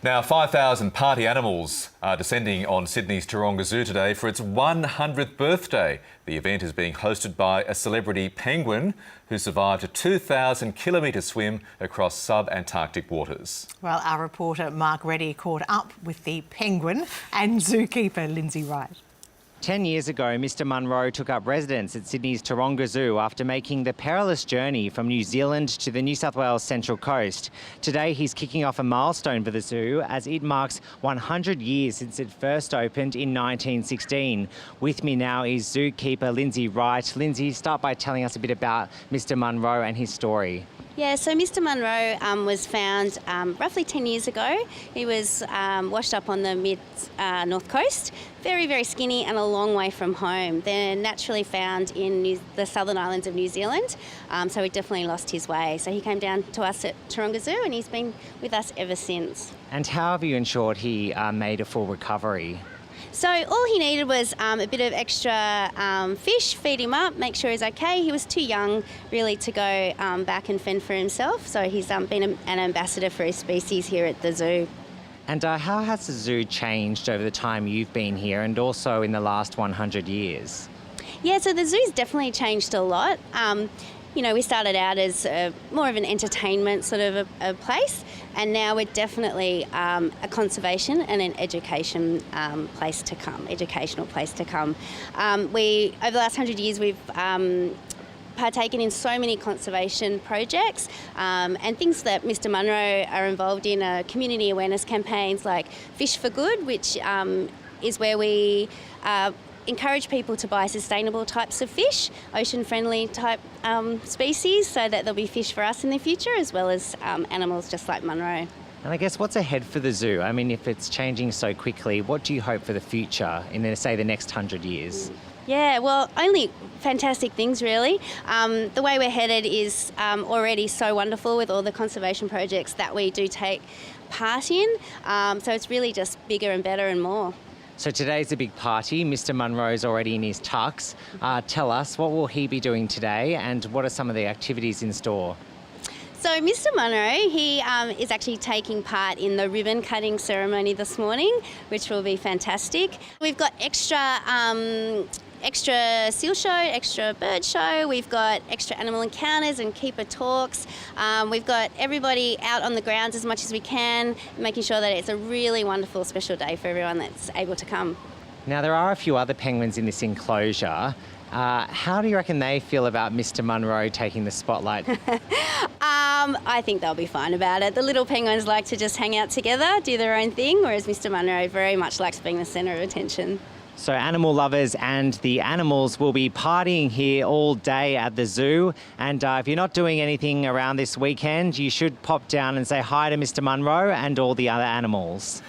Now, 5,000 party animals are descending on Sydney's Taronga Zoo today for its 100th birthday. The event is being hosted by a celebrity penguin who survived a 2,000-kilometre swim across sub-Antarctic waters. Well, our reporter Mark Reddie caught up with the penguin and zookeeper Lindsay Wright. 10 years ago, Mr Munro took up residence at Sydney's Taronga Zoo after making the perilous journey from New Zealand to the New South Wales Central Coast. Today, he's kicking off a milestone for the zoo as it marks 100 years since it first opened in 1916. With me now is zookeeper Lindsay Wright. Lindsay, start by telling us a bit about Mr Munro and his story. Yeah, so Mr Munro was found roughly 10 years ago. He was washed up on the mid-north coast, very, very skinny and a long way from home. They're naturally found in the southern islands of New Zealand, so he definitely lost his way. So he came down to us at Taronga Zoo and he's been with us ever since. And how have you ensured he made a full recovery? So all he needed was a bit of extra fish, feed him up, make sure he's okay. He was too young really to go back and fend for himself, so he's been an ambassador for his species here at the zoo. And how has the zoo changed over the time you've been here and also in the last 100 years? Yeah, so the zoo's definitely changed a lot. You know, we started out as more of an entertainment sort of a place, and now we're definitely a conservation and an educational place to come. Over the last 100 years, we've partaken in so many conservation projects and things that Mr Munro are involved in are community awareness campaigns like Fish for Good, which is where we encourage people to buy sustainable types of fish, ocean-friendly type species, so that there'll be fish for us in the future as well as animals just like Munro. And I guess what's ahead for the zoo? I mean, if it's changing so quickly, what do you hope for the future in, say, the next 100 years? Yeah, well, only fantastic things, really. The way we're headed is already so wonderful with all the conservation projects that we do take part in. So it's really just bigger and better and more. So today's a big party. Mr Munro's already in his tux. Tell us, what will he be doing today and what are some of the activities in store? So Mr Munro, he is actually taking part in the ribbon cutting ceremony this morning, which will be fantastic. We've got extra seal show, extra bird show, we've got extra animal encounters and keeper talks. We've got everybody out on the grounds as much as we can, making sure that it's a really wonderful special day for everyone that's able to come. Now, there are a few other penguins in this enclosure. How do you reckon they feel about Mr Munro taking the spotlight? I think they'll be fine about it. The little penguins like to just hang out together, do their own thing, whereas Mr Munro very much likes being the centre of attention. So animal lovers and the animals will be partying here all day at the zoo. And if you're not doing anything around this weekend, you should pop down and say hi to Mr Munro and all the other animals.